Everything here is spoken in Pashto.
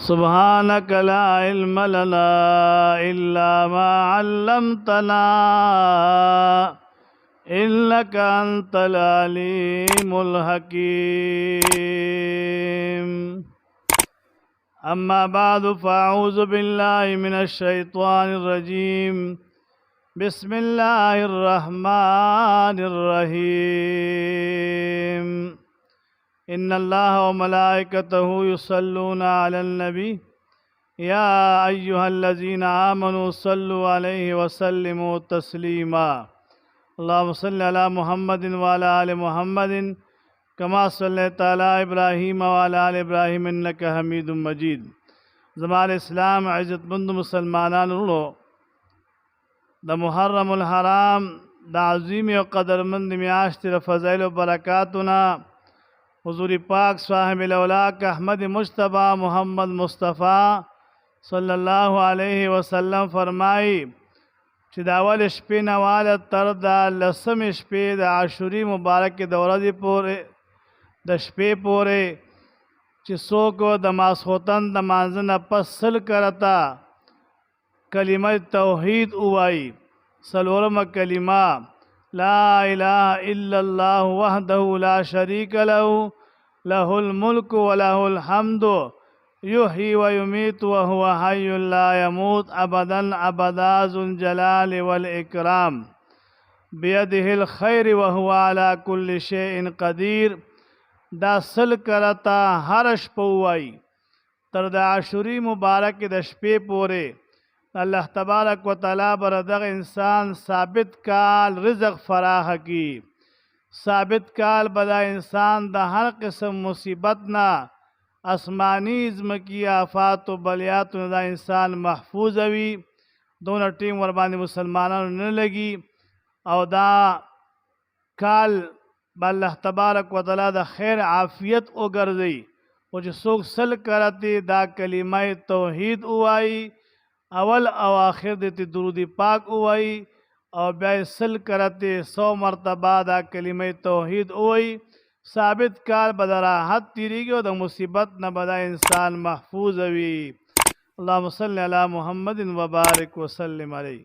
سبحانك لا علم لنا إلا ما علمتنا إنك أنت العليم الحكيم. أما بعد فأعوذ بالله من الشيطان الرجيم. بسم الله الرحمن الرحيم. إن الله وملائكته يصلون على النبي يا أيها الذين آمنوا صلوا عليه وسلموا تسليما. اللهم صل على محمد وعلى آل محمد كما صليت على إبراهيم وعلى آل إبراهيم إنك حميد مجيد. زمان اسلام عزت مند مسلمانان رو د محرم الحرام د عظیم و قدرمند میاشت د فضائل و برکاتنا حضور پاک صاحب الاولاق احمد مجتبی محمد مصطفیٰ صلی اللہ علیہ وسلم فرمائی چې د اول شپې نه واله تر د لسمې شپې د عاشوري مبارک د ورځې پورې د شپې پورې چې څوک د ماسخوتن د مانځه نه پس سل کرتا کلمه توحید ووایي، څلورمه کلمه لا اله الا الله وحده لا شریک له له الملک وله الحمد یحیی ویمیت وهو حی لا یموت ابدا ابدا ذو الجلال والاکرام بیده الخیر وهو على كل شیء قدیر. دا سل کرتا هر شپه ووایي تر د عاشوري مبارک د شپې پورې اللہ تبارک و تعالی بر دغه انسان ثابت کال رزق فراخ کی. ثابت کال بدا انسان د هر قسم مصیبت نہ آسمانی ازمکی آفات و بلیات دا انسان محفوظ وی. دونوں ٹیم ور باندې مسلمانانو نه لگی او دا کال با اللہ تبارک و تعالی دا خیر عافیت وګرځي. او چې څوک سل کرتی دا کلمه توحید وایي اول او آخر دیتی درود پاک وای او بیا سل کرتے 100 مرتبہ دا کلمہ توحید وای ثابت کار بدراحت تیریگی و دا مصیبت نہ بدا انسان محفوظ وی. اللہم صلی علی محمد و بارک وسلم علیہ.